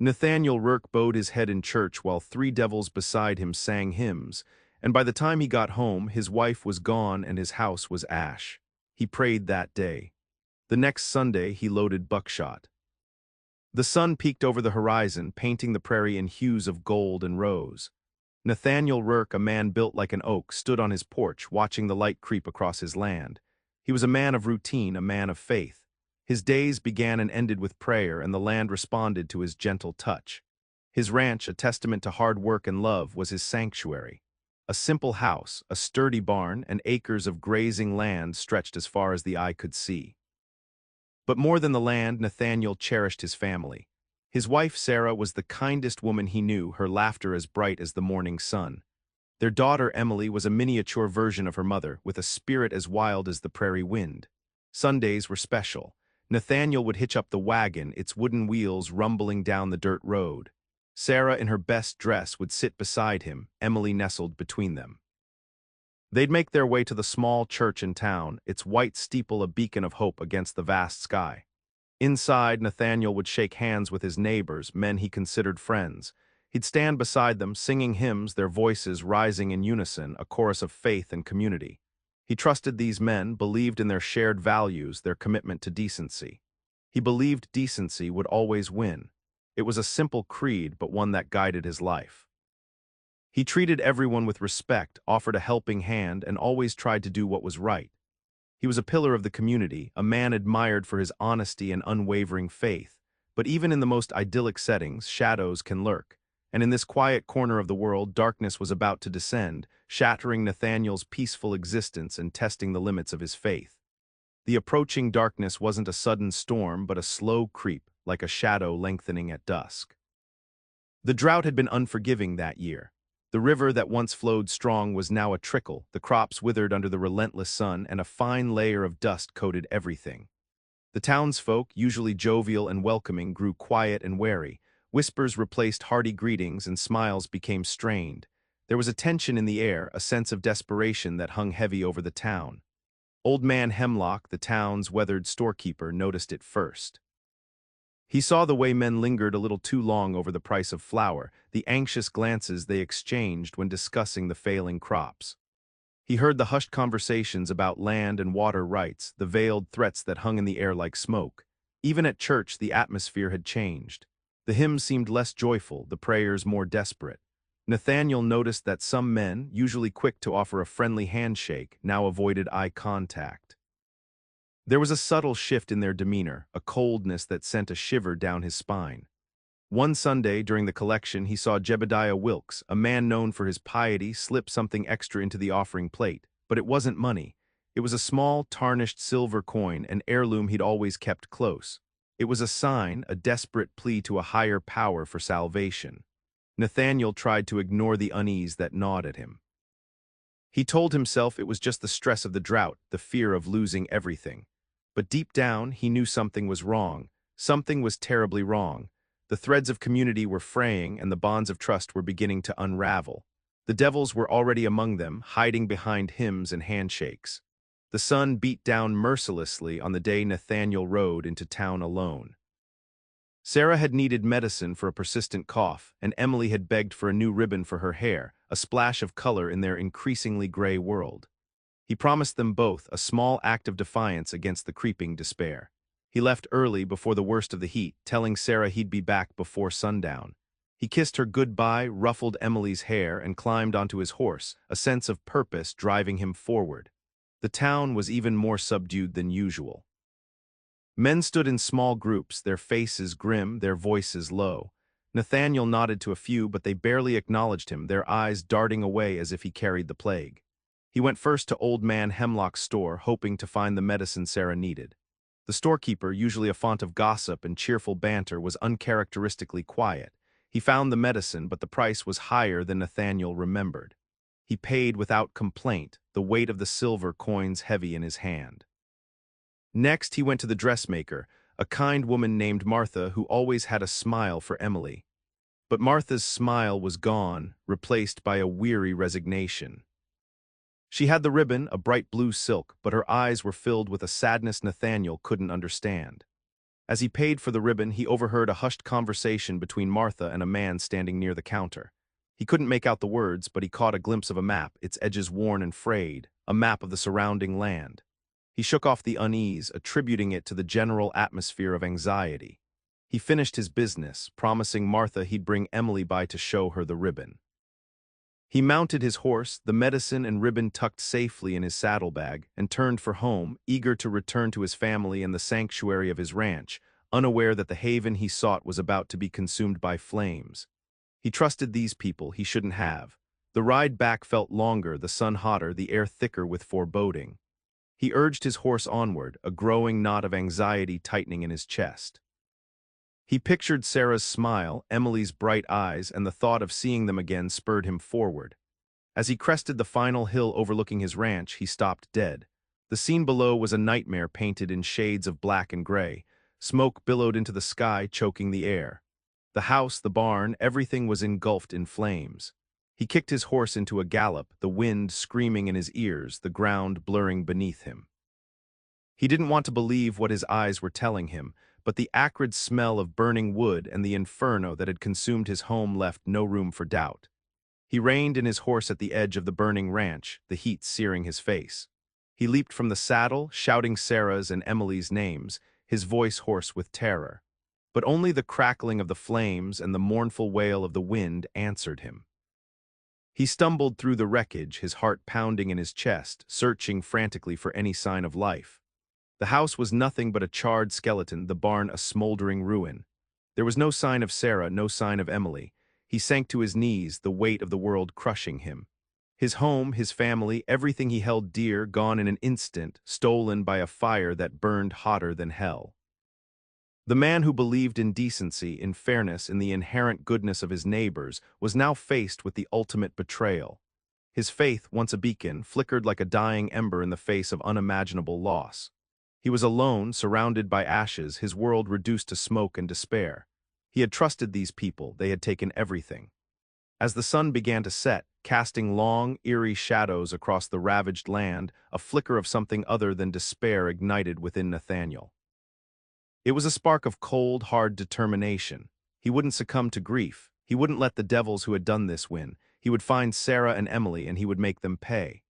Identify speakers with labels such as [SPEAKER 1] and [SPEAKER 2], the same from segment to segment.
[SPEAKER 1] Nathaniel Rourke bowed his head in church while three devils beside him sang hymns, and by the time he got home, his wife was gone and his house was ash. He prayed that day. The next Sunday, he loaded buckshot. The sun peeked over the horizon, painting the prairie in hues of gold and rose. Nathaniel Rourke, a man built like an oak, stood on his porch, watching the light creep across his land. He was a man of routine, a man of faith. His days began and ended with prayer, and the land responded to his gentle touch. His ranch, a testament to hard work and love, was his sanctuary. A simple house, a sturdy barn, and acres of grazing land stretched as far as the eye could see. But more than the land, Nathaniel cherished his family. His wife, Sarah, was the kindest woman he knew, her laughter as bright as the morning sun. Their daughter, Emily, was a miniature version of her mother, with a spirit as wild as the prairie wind. Sundays were special. Nathaniel would hitch up the wagon, its wooden wheels rumbling down the dirt road. Sarah, in her best dress, would sit beside him, Emily nestled between them. They'd make their way to the small church in town, its white steeple a beacon of hope against the vast sky. Inside, Nathaniel would shake hands with his neighbors, men he considered friends. He'd stand beside them, singing hymns, their voices rising in unison, a chorus of faith and community. He trusted these men, believed in their shared values, their commitment to decency. He believed decency would always win. It was a simple creed, but one that guided his life. He treated everyone with respect, offered a helping hand, and always tried to do what was right. He was a pillar of the community, a man admired for his honesty and unwavering faith. But even in the most idyllic settings, shadows can lurk. And in this quiet corner of the world, darkness was about to descend, shattering Nathaniel's peaceful existence and testing the limits of his faith. The approaching darkness wasn't a sudden storm, but a slow creep, like a shadow lengthening at dusk. The drought had been unforgiving that year. The river that once flowed strong was now a trickle, the crops withered under the relentless sun, and a fine layer of dust coated everything. The townsfolk, usually jovial and welcoming, grew quiet and wary. Whispers replaced hearty greetings and smiles became strained. There was a tension in the air, a sense of desperation that hung heavy over the town. Old Man Hemlock, the town's weathered storekeeper, noticed it first. He saw the way men lingered a little too long over the price of flour, the anxious glances they exchanged when discussing the failing crops. He heard the hushed conversations about land and water rights, the veiled threats that hung in the air like smoke. Even at church, the atmosphere had changed. The hymns seemed less joyful, the prayers more desperate. Nathaniel noticed that some men, usually quick to offer a friendly handshake, now avoided eye contact. There was a subtle shift in their demeanor, a coldness that sent a shiver down his spine. One Sunday, during the collection, he saw Jebediah Wilkes, a man known for his piety, slip something extra into the offering plate. But it wasn't money. It was a small, tarnished silver coin, an heirloom he'd always kept close. It was a sign, a desperate plea to a higher power for salvation. Nathaniel tried to ignore the unease that gnawed at him. He told himself it was just the stress of the drought, the fear of losing everything. But deep down, he knew something was wrong. Something was terribly wrong. The threads of community were fraying, and the bonds of trust were beginning to unravel. The devils were already among them, hiding behind hymns and handshakes. The sun beat down mercilessly on the day Nathaniel rode into town alone. Sarah had needed medicine for a persistent cough, and Emily had begged for a new ribbon for her hair, a splash of color in their increasingly gray world. He promised them both a small act of defiance against the creeping despair. He left early before the worst of the heat, telling Sarah he'd be back before sundown. He kissed her goodbye, ruffled Emily's hair, and climbed onto his horse, a sense of purpose driving him forward. The town was even more subdued than usual. Men stood in small groups, their faces grim, their voices low. Nathaniel nodded to a few, but they barely acknowledged him, their eyes darting away as if he carried the plague. He went first to Old Man Hemlock's store, hoping to find the medicine Sarah needed. The storekeeper, usually a font of gossip and cheerful banter, was uncharacteristically quiet. He found the medicine, but the price was higher than Nathaniel remembered. He paid without complaint, the weight of the silver coins heavy in his hand. Next, he went to the dressmaker, a kind woman named Martha who always had a smile for Emily. But Martha's smile was gone, replaced by a weary resignation. She had the ribbon, a bright blue silk, but her eyes were filled with a sadness Nathaniel couldn't understand. As he paid for the ribbon, he overheard a hushed conversation between Martha and a man standing near the counter. He couldn't make out the words, but he caught a glimpse of a map, its edges worn and frayed, a map of the surrounding land. He shook off the unease, attributing it to the general atmosphere of anxiety. He finished his business, promising Martha he'd bring Emily by to show her the ribbon. He mounted his horse, the medicine and ribbon tucked safely in his saddlebag, and turned for home, eager to return to his family and the sanctuary of his ranch, unaware that the haven he sought was about to be consumed by flames. He trusted these people he shouldn't have. The ride back felt longer, the sun hotter, the air thicker with foreboding. He urged his horse onward, a growing knot of anxiety tightening in his chest. He pictured Sarah's smile, Emily's bright eyes, and the thought of seeing them again spurred him forward. As he crested the final hill overlooking his ranch, he stopped dead. The scene below was a nightmare painted in shades of black and gray. Smoke billowed into the sky, choking the air. The house, the barn, everything was engulfed in flames. He kicked his horse into a gallop, the wind screaming in his ears, the ground blurring beneath him. He didn't want to believe what his eyes were telling him, but the acrid smell of burning wood and the inferno that had consumed his home left no room for doubt. He reined in his horse at the edge of the burning ranch, the heat searing his face. He leaped from the saddle, shouting Sarah's and Emily's names, his voice hoarse with terror. But only the crackling of the flames and the mournful wail of the wind answered him. He stumbled through the wreckage, his heart pounding in his chest, searching frantically for any sign of life. The house was nothing but a charred skeleton, the barn a smoldering ruin. There was no sign of Sarah, no sign of Emily. He sank to his knees, the weight of the world crushing him. His home, his family, everything he held dear, gone in an instant, stolen by a fire that burned hotter than hell. The man who believed in decency, in fairness, in the inherent goodness of his neighbors, was now faced with the ultimate betrayal. His faith, once a beacon, flickered like a dying ember in the face of unimaginable loss. He was alone, surrounded by ashes, his world reduced to smoke and despair. He had trusted these people, they had taken everything. As the sun began to set, casting long, eerie shadows across the ravaged land, a flicker of something other than despair ignited within Nathaniel. It was a spark of cold, hard determination. He wouldn't succumb to grief. He wouldn't let the devils who had done this win. He would find Sarah and Emily, and he would make them pay.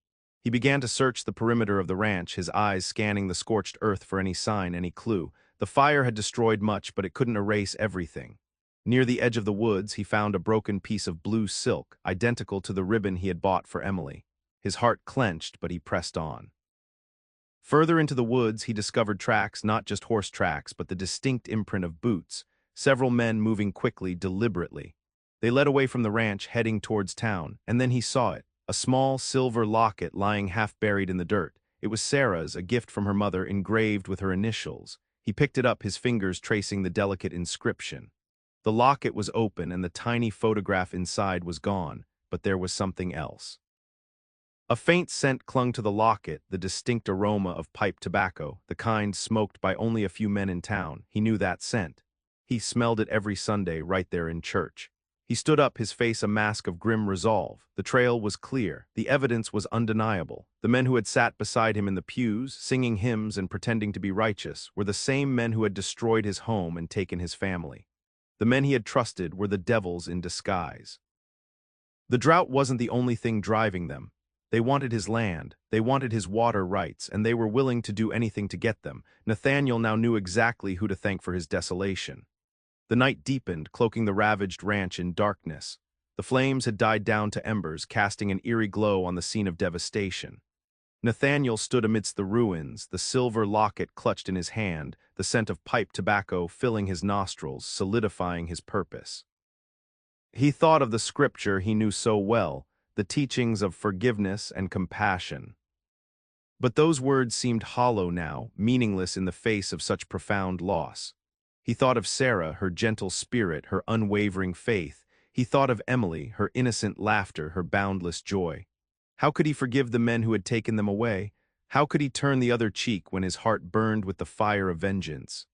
[SPEAKER 1] He began to search the perimeter of the ranch, his eyes scanning the scorched earth for any sign, any clue. The fire had destroyed much, but it couldn't erase everything. Near the edge of the woods, he found a broken piece of blue silk, identical to the ribbon he had bought for Emily. His heart clenched, but he pressed on. Further into the woods, he discovered tracks, not just horse tracks, but the distinct imprint of boots, several men moving quickly, deliberately. They led away from the ranch, heading towards town, and then he saw it. A small silver locket lying half buried in the dirt. It was Sarah's, a gift from her mother, engraved with her initials. He picked it up, his fingers tracing the delicate inscription. The locket was open and the tiny photograph inside was gone, but there was something else. A faint scent clung to the locket, the distinct aroma of pipe tobacco, the kind smoked by only a few men in town. He knew that scent. He smelled it every Sunday right there in church. He stood up, his face a mask of grim resolve. The trail was clear. The evidence was undeniable. The men who had sat beside him in the pews, singing hymns and pretending to be righteous, were the same men who had destroyed his home and taken his family. The men he had trusted were the devils in disguise. The drought wasn't the only thing driving them. They wanted his land, they wanted his water rights, and they were willing to do anything to get them. Nathaniel now knew exactly who to thank for his desolation. The night deepened, cloaking the ravaged ranch in darkness. The flames had died down to embers, casting an eerie glow on the scene of devastation. Nathaniel stood amidst the ruins, the silver locket clutched in his hand, the scent of pipe tobacco filling his nostrils, solidifying his purpose. He thought of the scripture he knew so well, the teachings of forgiveness and compassion. But those words seemed hollow now, meaningless in the face of such profound loss. He thought of Sarah, her gentle spirit, her unwavering faith. He thought of Emily, her innocent laughter, her boundless joy. How could he forgive the men who had taken them away? How could he turn the other cheek when his heart burned with the fire of vengeance?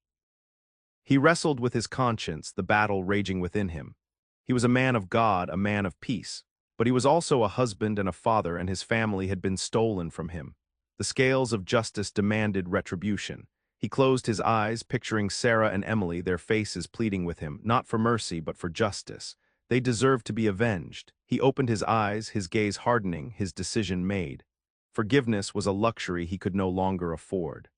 [SPEAKER 1] He wrestled with his conscience, the battle raging within him. He was a man of God, a man of peace. But he was also a husband and a father, and his family had been stolen from him. The scales of justice demanded retribution. He closed his eyes, picturing Sarah and Emily, their faces pleading with him, not for mercy but for justice. They deserved to be avenged. He opened his eyes, his gaze hardening, his decision made. Forgiveness was a luxury he could no longer afford.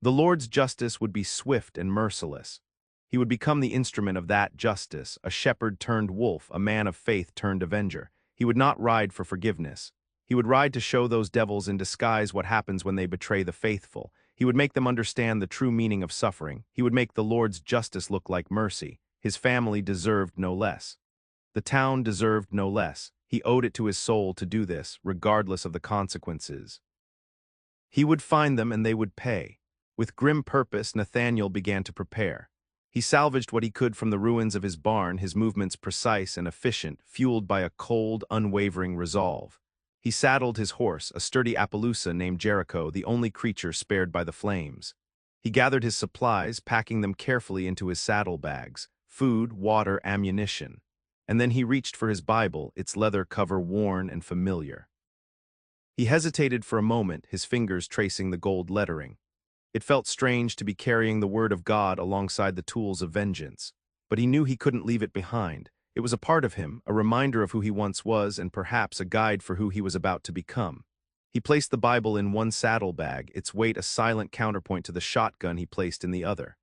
[SPEAKER 1] The Lord's justice would be swift and merciless. He would become the instrument of that justice, a shepherd turned wolf, a man of faith turned avenger. He would not ride for forgiveness. He would ride to show those devils in disguise what happens when they betray the faithful. He would make them understand the true meaning of suffering. He would make the Lord's justice look like mercy. His family deserved no less. The town deserved no less. He owed it to his soul to do this, regardless of the consequences. He would find them and they would pay. With grim purpose, Nathaniel began to prepare. He salvaged what he could from the ruins of his barn, his movements precise and efficient, fueled by a cold, unwavering resolve. He saddled his horse, a sturdy Appaloosa named Jericho, the only creature spared by the flames. He gathered his supplies, packing them carefully into his saddlebags, food, water, ammunition. And then he reached for his Bible, its leather cover worn and familiar. He hesitated for a moment, his fingers tracing the gold lettering. It felt strange to be carrying the word of God alongside the tools of vengeance, but he knew he couldn't leave it behind. It was a part of him, a reminder of who he once was and perhaps a guide for who he was about to become. He placed the Bible in one saddlebag, its weight a silent counterpoint to the shotgun he placed in the other.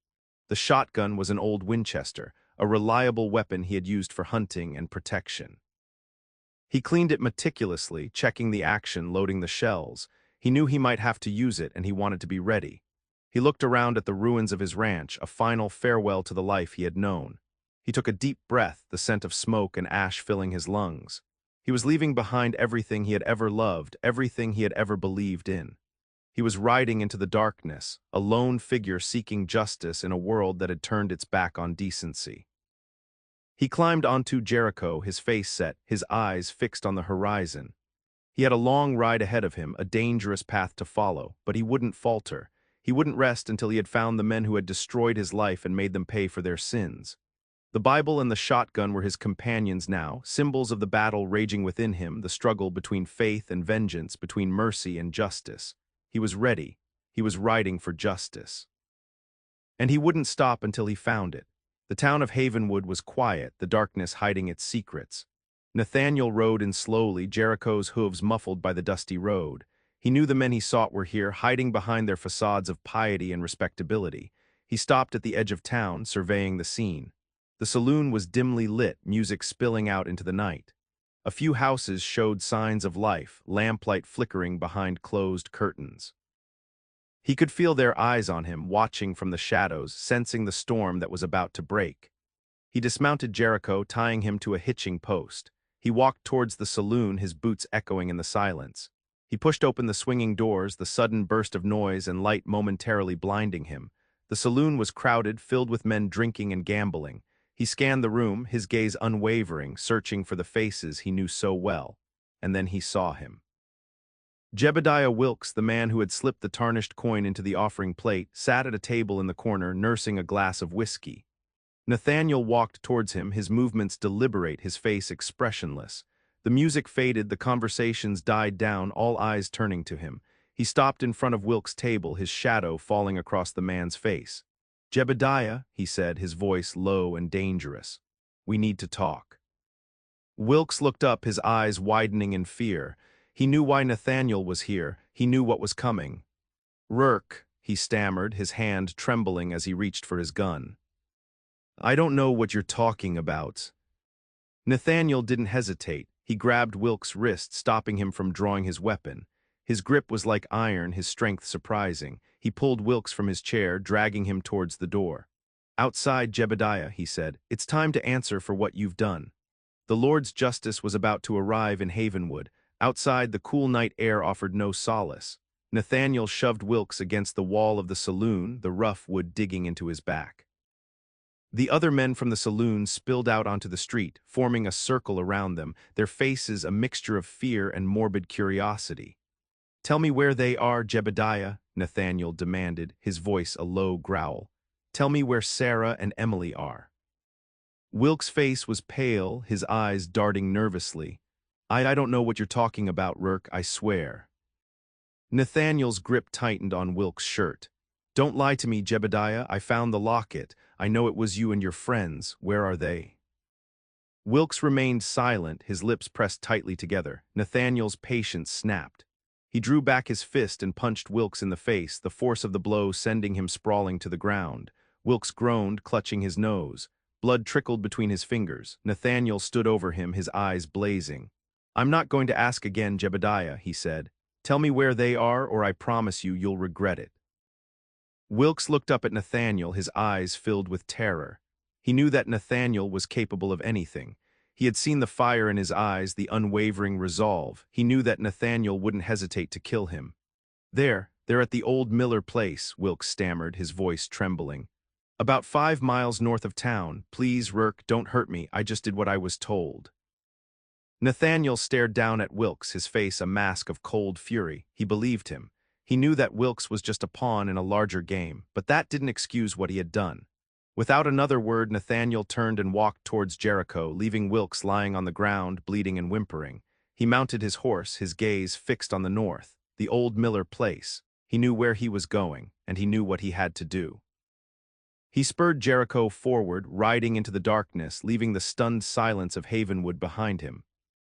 [SPEAKER 1] The shotgun was an old Winchester, a reliable weapon he had used for hunting and protection. He cleaned it meticulously, checking the action, loading the shells. He knew he might have to use it, and he wanted to be ready. He looked around at the ruins of his ranch, a final farewell to the life he had known. He took a deep breath, the scent of smoke and ash filling his lungs. He was leaving behind everything he had ever loved, everything he had ever believed in. He was riding into the darkness, a lone figure seeking justice in a world that had turned its back on decency. He climbed onto Jericho, his face set, his eyes fixed on the horizon. He had a long ride ahead of him, a dangerous path to follow, but he wouldn't falter. He wouldn't rest until he had found the men who had destroyed his life and made them pay for their sins. The Bible and the shotgun were his companions now, symbols of the battle raging within him, the struggle between faith and vengeance, between mercy and justice. He was ready. He was riding for justice. And he wouldn't stop until he found it. The town of Havenwood was quiet, the darkness hiding its secrets. Nathaniel rode in slowly, Jericho's hooves muffled by the dusty road. He knew the men he sought were here, hiding behind their facades of piety and respectability. He stopped at the edge of town, surveying the scene. The saloon was dimly lit, music spilling out into the night. A few houses showed signs of life, lamplight flickering behind closed curtains. He could feel their eyes on him, watching from the shadows, sensing the storm that was about to break. He dismounted Jericho, tying him to a hitching post. He walked towards the saloon, his boots echoing in the silence. He pushed open the swinging doors, the sudden burst of noise and light momentarily blinding him. The saloon was crowded, filled with men drinking and gambling. He scanned the room, his gaze unwavering, searching for the faces he knew so well. And then he saw him. Jebediah Wilkes, the man who had slipped the tarnished coin into the offering plate, sat at a table in the corner, nursing a glass of whiskey. Nathaniel walked towards him, his movements deliberate, his face expressionless. The music faded, the conversations died down, all eyes turning to him. He stopped in front of Wilkes' table, his shadow falling across the man's face. "Jebediah," he said, his voice low and dangerous. "We need to talk." Wilkes looked up, his eyes widening in fear. He knew why Nathaniel was here. He knew what was coming. "Rourke," he stammered, his hand trembling as he reached for his gun. "I don't know what you're talking about." Nathaniel didn't hesitate. He grabbed Wilkes' wrist, stopping him from drawing his weapon. His grip was like iron, his strength surprising. He pulled Wilkes from his chair, dragging him towards the door. "Outside, Jebediah," he said, "it's time to answer for what you've done." The Lord's justice was about to arrive in Havenwood. Outside, the cool night air offered no solace. Nathaniel shoved Wilkes against the wall of the saloon, the rough wood digging into his back. The other men from the saloon spilled out onto the street, forming a circle around them, their faces a mixture of fear and morbid curiosity. "Tell me where they are, Jebediah," Nathaniel demanded, his voice a low growl. "Tell me where Sarah and Emily are." Wilkes' face was pale, his eyes darting nervously. I don't know what you're talking about, Rourke, I swear." Nathaniel's grip tightened on Wilkes' shirt. Don't lie to me, Jebediah. I found the locket. I know it was you and your friends. Where are they? Wilkes remained silent, his lips pressed tightly together. Nathaniel's patience snapped. He drew back his fist and punched Wilkes in the face, the force of the blow sending him sprawling to the ground. Wilkes groaned, clutching his nose. Blood trickled between his fingers. Nathaniel stood over him, his eyes blazing. "I'm not going to ask again, Jebediah," he said. "Tell me where they are, or I promise you'll regret it." Wilkes looked up at Nathaniel, his eyes filled with terror. He knew that Nathaniel was capable of anything. He had seen the fire in his eyes, the unwavering resolve. He knew that Nathaniel wouldn't hesitate to kill him. They're at the old Miller place," Wilkes stammered, his voice trembling. "About 5 miles north of town. Please, Rourke, don't hurt me. I just did what I was told." Nathaniel stared down at Wilkes, his face a mask of cold fury. He believed him. He knew that Wilkes was just a pawn in a larger game, but that didn't excuse what he had done. Without another word, Nathaniel turned and walked towards Jericho, leaving Wilkes lying on the ground, bleeding and whimpering. He mounted his horse, his gaze fixed on the north, the old Miller place. He knew where he was going, and he knew what he had to do. He spurred Jericho forward, riding into the darkness, leaving the stunned silence of Havenwood behind him.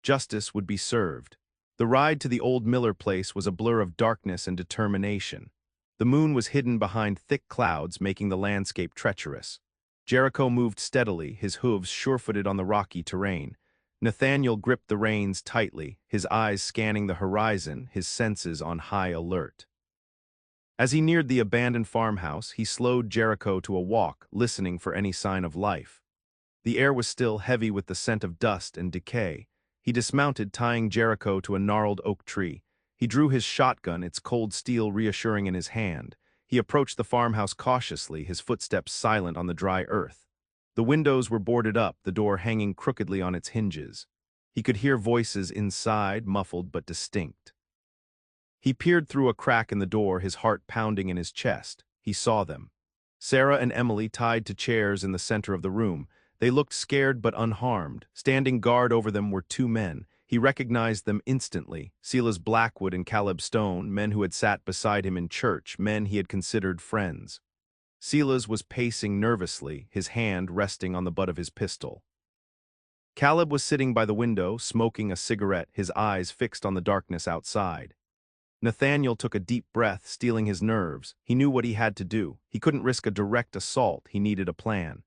[SPEAKER 1] Justice would be served. The ride to the old Miller place was a blur of darkness and determination. The moon was hidden behind thick clouds, making the landscape treacherous. Jericho moved steadily, his hooves sure-footed on the rocky terrain. Nathaniel gripped the reins tightly, his eyes scanning the horizon, his senses on high alert. As he neared the abandoned farmhouse, he slowed Jericho to a walk, listening for any sign of life. The air was still heavy with the scent of dust and decay. He dismounted, tying Jericho to a gnarled oak tree. He drew his shotgun, its cold steel reassuring in his hand. He approached the farmhouse cautiously, his footsteps silent on the dry earth. The windows were boarded up, the door hanging crookedly on its hinges. He could hear voices inside, muffled but distinct. He peered through a crack in the door, his heart pounding in his chest. He saw them. Sarah and Emily tied to chairs in the center of the room. They looked scared but unharmed. Standing guard over them were 2 men. He recognized them instantly, Silas Blackwood and Caleb Stone, men who had sat beside him in church, men he had considered friends. Silas was pacing nervously, his hand resting on the butt of his pistol. Caleb was sitting by the window, smoking a cigarette, his eyes fixed on the darkness outside. Nathaniel took a deep breath, steeling his nerves. He knew what he had to do. He couldn't risk a direct assault. He needed a plan.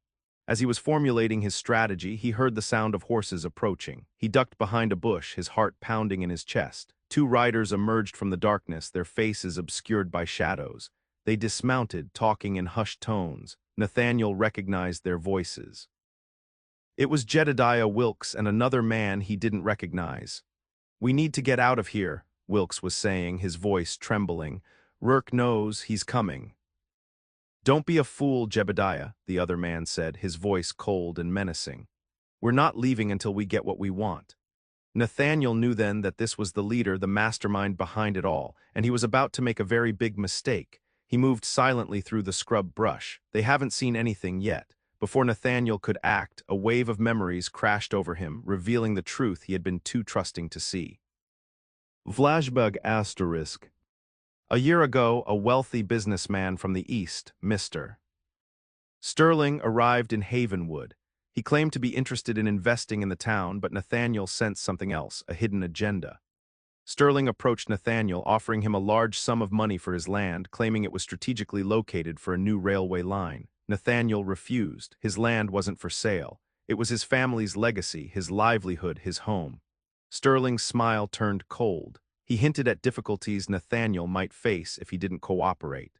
[SPEAKER 1] As he was formulating his strategy, he heard the sound of horses approaching. He ducked behind a bush, his heart pounding in his chest. 2 riders emerged from the darkness, their faces obscured by shadows. They dismounted, talking in hushed tones. Nathaniel recognized their voices. It was Jedediah Wilkes and another man he didn't recognize. "We need to get out of here," Wilkes was saying, his voice trembling. "Rourke knows he's coming." "Don't be a fool, Jebediah," the other man said, his voice cold and menacing. "We're not leaving until we get what we want." Nathaniel knew then that this was the leader, the mastermind behind it all, and he was about to make a very big mistake. He moved silently through the scrub brush. They haven't seen anything yet. Before Nathaniel could act, a wave of memories crashed over him, revealing the truth he had been too trusting to see. Flashback asterisk. A year ago, a wealthy businessman from the East, Mr. Sterling, arrived in Havenwood. He claimed to be interested in investing in the town, but Nathaniel sensed something else, a hidden agenda. Sterling approached Nathaniel, offering him a large sum of money for his land, claiming it was strategically located for a new railway line. Nathaniel refused. His land wasn't for sale. It was his family's legacy, his livelihood, his home. Sterling's smile turned cold. He hinted at difficulties Nathaniel might face if he didn't cooperate.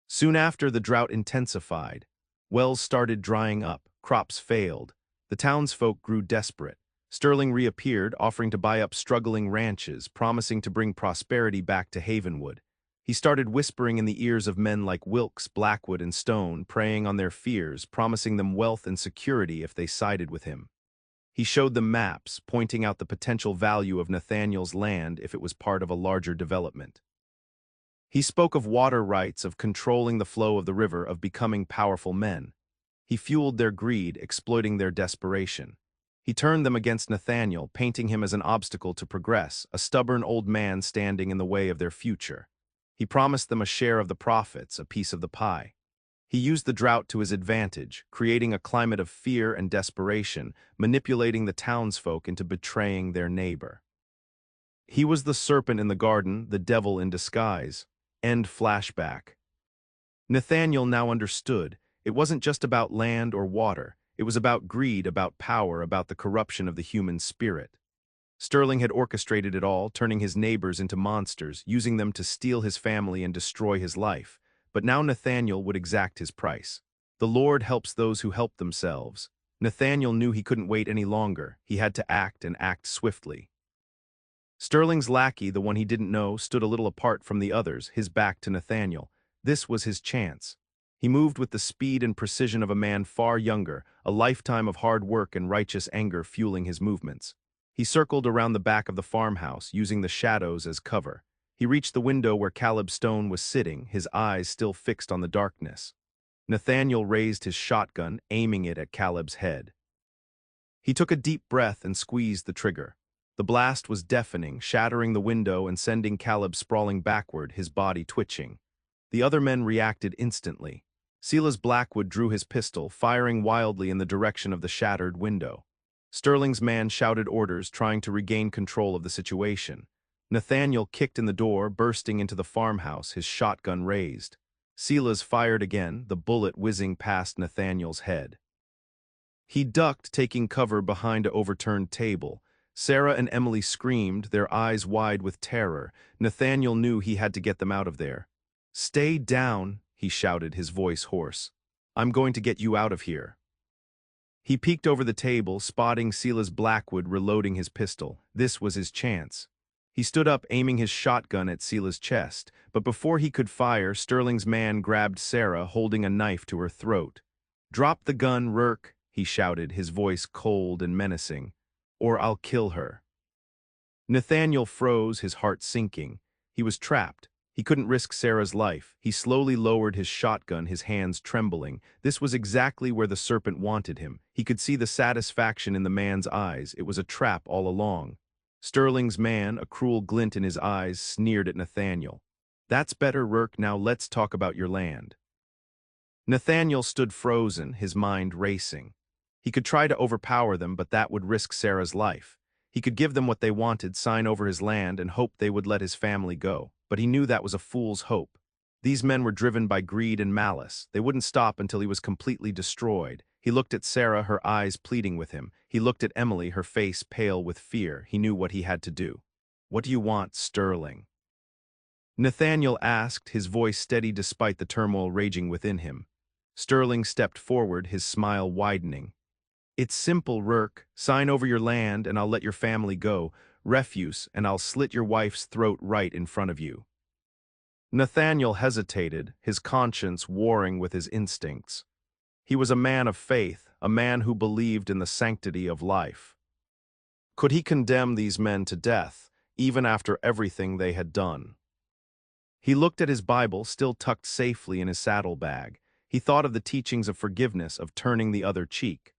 [SPEAKER 1] Soon after, the drought intensified. Wells started drying up, crops failed. The townsfolk grew desperate. Sterling reappeared, offering to buy up struggling ranches, promising to bring prosperity back to Havenwood. He started whispering in the ears of men like Wilkes, Blackwood, and Stone, preying on their fears, promising them wealth and security if they sided with him. He showed them maps, pointing out the potential value of Nathaniel's land if it was part of a larger development. He spoke of water rights, of controlling the flow of the river, of becoming powerful men. He fueled their greed, exploiting their desperation. He turned them against Nathaniel, painting him as an obstacle to progress, a stubborn old man standing in the way of their future. He promised them a share of the profits, a piece of the pie. He used the drought to his advantage, creating a climate of fear and desperation, manipulating the townsfolk into betraying their neighbor. He was the serpent in the garden, the devil in disguise. End flashback. Nathaniel now understood. It wasn't just about land or water. It was about greed, about power, about the corruption of the human spirit. Sterling had orchestrated it all, turning his neighbors into monsters, using them to steal his family and destroy his life. But now Nathaniel would exact his price. The Lord helps those who help themselves. Nathaniel knew he couldn't wait any longer. He had to act, and act swiftly. Sterling's lackey, the one he didn't know, stood a little apart from the others, his back to Nathaniel. This was his chance. He moved with the speed and precision of a man far younger, a lifetime of hard work and righteous anger fueling his movements. He circled around the back of the farmhouse, using the shadows as cover. He reached the window where Caleb Stone was sitting, his eyes still fixed on the darkness. Nathaniel raised his shotgun, aiming it at Caleb's head. He took a deep breath and squeezed the trigger. The blast was deafening, shattering the window and sending Caleb sprawling backward, his body twitching. The other men reacted instantly. Silas Blackwood drew his pistol, firing wildly in the direction of the shattered window. Sterling's man shouted orders, trying to regain control of the situation. Nathaniel kicked in the door, bursting into the farmhouse, his shotgun raised. Silas fired again, the bullet whizzing past Nathaniel's head. He ducked, taking cover behind an overturned table. Sarah and Emily screamed, their eyes wide with terror. Nathaniel knew he had to get them out of there. "Stay down," he shouted, his voice hoarse. "I'm going to get you out of here." He peeked over the table, spotting Silas Blackwood reloading his pistol. This was his chance. He stood up, aiming his shotgun at Silas' chest, but before he could fire, Sterling's man grabbed Sarah, holding a knife to her throat. "Drop the gun, Rourke," he shouted, his voice cold and menacing, "or I'll kill her." Nathaniel froze, his heart sinking. He was trapped. He couldn't risk Sarah's life. He slowly lowered his shotgun, his hands trembling. This was exactly where the serpent wanted him. He could see the satisfaction in the man's eyes. It was a trap all along. Sterling's man, a cruel glint in his eyes, sneered at Nathaniel. "That's better, Rourke. Now let's talk about your land." Nathaniel stood frozen, his mind racing. He could try to overpower them, but that would risk Sarah's life. He could give them what they wanted, sign over his land, and hope they would let his family go. But he knew that was a fool's hope. These men were driven by greed and malice. They wouldn't stop until he was completely destroyed. He looked at Sarah, her eyes pleading with him. He looked at Emily, her face pale with fear. He knew what he had to do. "What do you want, Sterling?" Nathaniel asked, his voice steady despite the turmoil raging within him. Sterling stepped forward, his smile widening. "It's simple, Rourke. Sign over your land and I'll let your family go. Refuse, and I'll slit your wife's throat right in front of you." Nathaniel hesitated, his conscience warring with his instincts. He was a man of faith, a man who believed in the sanctity of life. Could he condemn these men to death, even after everything they had done? He looked at his Bible, still tucked safely in his saddlebag. He thought of the teachings of forgiveness, of turning the other cheek.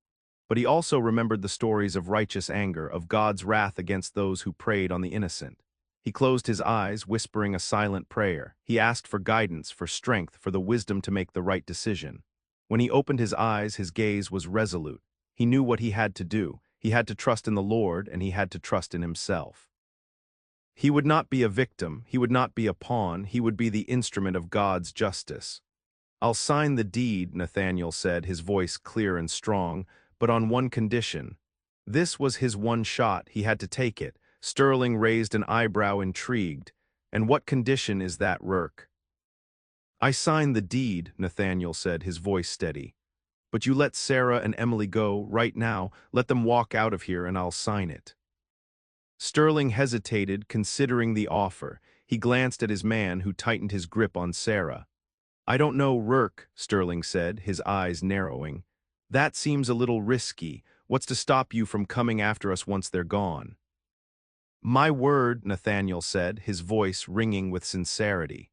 [SPEAKER 1] But he also remembered the stories of righteous anger, of God's wrath against those who preyed on the innocent. He closed his eyes, whispering a silent prayer. He asked for guidance, for strength, for the wisdom to make the right decision. When he opened his eyes, his gaze was resolute. He knew what he had to do. He had to trust in the Lord, and he had to trust in himself. He would not be a victim. He would not be a pawn. He would be the instrument of God's justice. "I'll sign the deed," Nathaniel said, his voice clear and strong, "but on one condition." This was his one shot. He had to take it. Sterling raised an eyebrow, intrigued. "And what condition is that, Rourke?" "I sign the deed," Nathaniel said, his voice steady. "But you let Sarah and Emily go, right now. Let them walk out of here and I'll sign it." Sterling hesitated, considering the offer. He glanced at his man, who tightened his grip on Sarah. "I don't know, Rourke," Sterling said, his eyes narrowing. "That seems a little risky. What's to stop you from coming after us once they're gone?" "My word," Nathaniel said, his voice ringing with sincerity.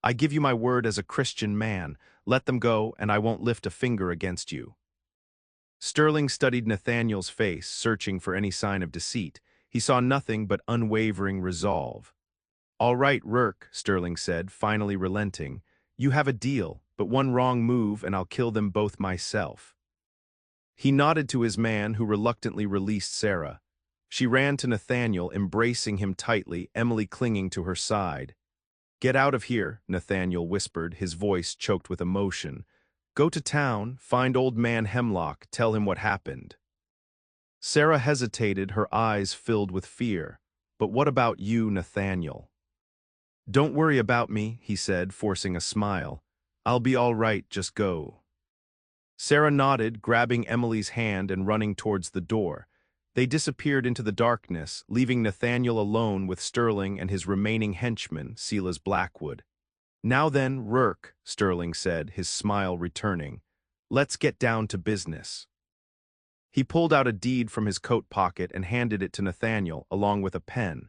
[SPEAKER 1] "I give you my word as a Christian man. Let them go, and I won't lift a finger against you." Sterling studied Nathaniel's face, searching for any sign of deceit. He saw nothing but unwavering resolve. All right, Rourke, Sterling said, finally relenting. You have a deal, but one wrong move and I'll kill them both myself. He nodded to his man, who reluctantly released Sarah. She ran to Nathaniel, embracing him tightly, Emily clinging to her side. Get out of here, Nathaniel whispered, his voice choked with emotion. Go to town, find old man Hemlock, tell him what happened. Sarah hesitated, her eyes filled with fear. But what about you, Nathaniel? Don't worry about me, he said, forcing a smile. I'll be all right, just go. Sarah nodded, grabbing Emily's hand and running towards the door. They disappeared into the darkness, leaving Nathaniel alone with Sterling and his remaining henchman, Silas Blackwood. Now then, Rourke, Sterling said, his smile returning. Let's get down to business. He pulled out a deed from his coat pocket and handed it to Nathaniel, along with a pen.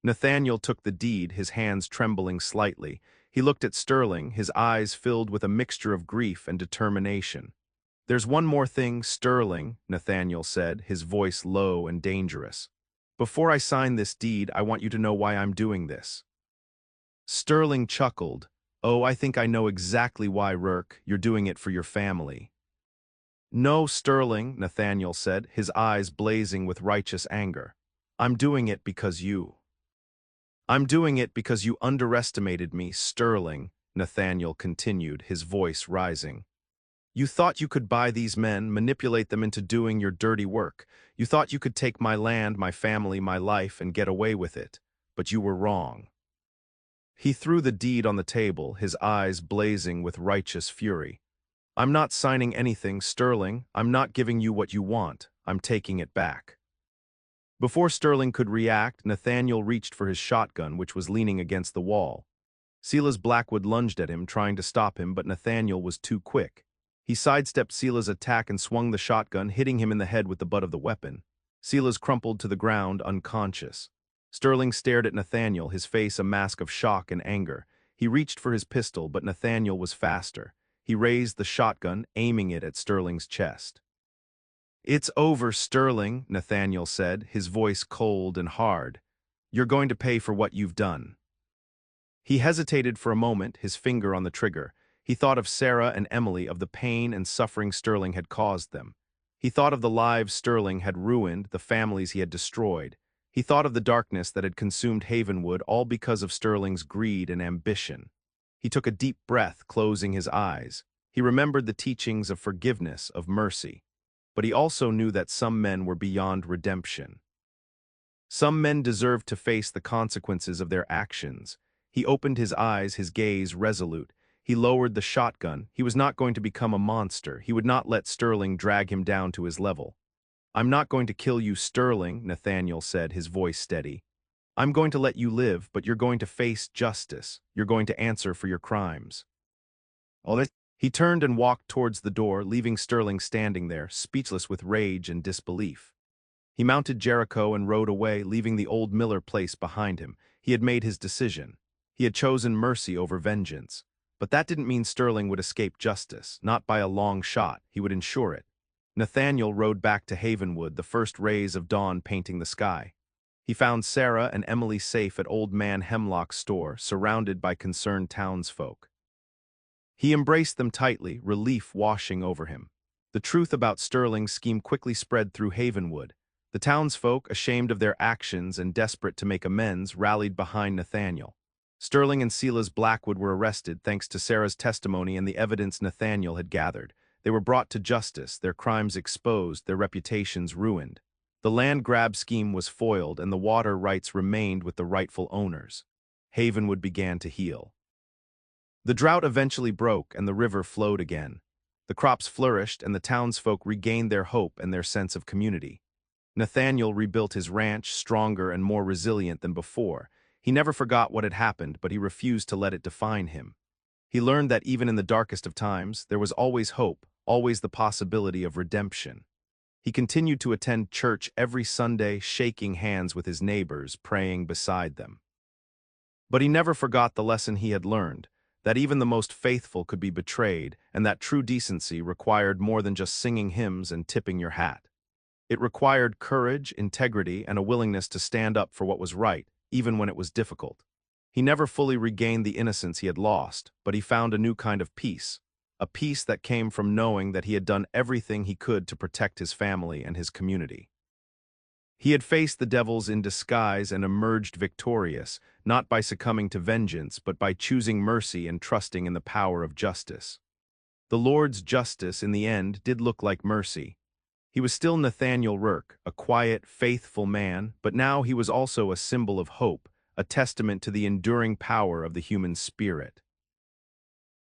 [SPEAKER 1] Nathaniel took the deed, his hands trembling slightly. He looked at Sterling, his eyes filled with a mixture of grief and determination. There's one more thing, Sterling, Nathaniel said, his voice low and dangerous. Before I sign this deed, I want you to know why I'm doing this. Sterling chuckled. Oh, I think I know exactly why, Rourke. You're doing it for your family. No, Sterling, Nathaniel said, his eyes blazing with righteous anger. I'm doing it because you. I'm doing it because you underestimated me, Sterling, Nathaniel continued, his voice rising. You thought you could buy these men, manipulate them into doing your dirty work. You thought you could take my land, my family, my life, and get away with it. But you were wrong. He threw the deed on the table, his eyes blazing with righteous fury. I'm not signing anything, Sterling. I'm not giving you what you want. I'm taking it back. Before Sterling could react, Nathaniel reached for his shotgun, which was leaning against the wall. Silas Blackwood lunged at him, trying to stop him, but Nathaniel was too quick. He sidestepped Silas' attack and swung the shotgun, hitting him in the head with the butt of the weapon. Silas crumpled to the ground, unconscious. Sterling stared at Nathaniel, his face a mask of shock and anger. He reached for his pistol, but Nathaniel was faster. He raised the shotgun, aiming it at Sterling's chest. It's over, Sterling, Nathaniel said, his voice cold and hard. You're going to pay for what you've done. He hesitated for a moment, his finger on the trigger. He thought of Sarah and Emily, of the pain and suffering Sterling had caused them. He thought of the lives Sterling had ruined, the families he had destroyed. He thought of the darkness that had consumed Havenwood, all because of Sterling's greed and ambition. He took a deep breath, closing his eyes. He remembered the teachings of forgiveness, of mercy. But he also knew that some men were beyond redemption. Some men deserved to face the consequences of their actions. He opened his eyes, his gaze resolute. He lowered the shotgun. He was not going to become a monster. He would not let Sterling drag him down to his level. I'm not going to kill you, Sterling, Nathaniel said, his voice steady. I'm going to let you live, but you're going to face justice. You're going to answer for your crimes. He turned and walked towards the door, leaving Sterling standing there, speechless with rage and disbelief. He mounted Jericho and rode away, leaving the old Miller place behind him. He had made his decision. He had chosen mercy over vengeance. But that didn't mean Sterling would escape justice, not by a long shot. He would ensure it. Nathaniel rode back to Havenwood, the first rays of dawn painting the sky. He found Sarah and Emily safe at Old Man Hemlock's store, surrounded by concerned townsfolk. He embraced them tightly, relief washing over him. The truth about Sterling's scheme quickly spread through Havenwood. The townsfolk, ashamed of their actions and desperate to make amends, rallied behind Nathaniel. Sterling and Silas Blackwood were arrested thanks to Sarah's testimony and the evidence Nathaniel had gathered. They were brought to justice, their crimes exposed, their reputations ruined. The land grab scheme was foiled and the water rights remained with the rightful owners. Havenwood began to heal. The drought eventually broke and the river flowed again. The crops flourished and the townsfolk regained their hope and their sense of community. Nathaniel rebuilt his ranch, stronger and more resilient than before. He never forgot what had happened, but he refused to let it define him. He learned that even in the darkest of times, there was always hope, always the possibility of redemption. He continued to attend church every Sunday, shaking hands with his neighbors, praying beside them. But he never forgot the lesson he had learned, that even the most faithful could be betrayed, and that true decency required more than just singing hymns and tipping your hat. It required courage, integrity, and a willingness to stand up for what was right, even when it was difficult. He never fully regained the innocence he had lost, but he found a new kind of peace, a peace that came from knowing that he had done everything he could to protect his family and his community. He had faced the devils in disguise and emerged victorious, not by succumbing to vengeance, but by choosing mercy and trusting in the power of justice. The Lord's justice, in the end, did look like mercy. He was still Nathaniel Rourke, a quiet, faithful man, but now he was also a symbol of hope, a testament to the enduring power of the human spirit.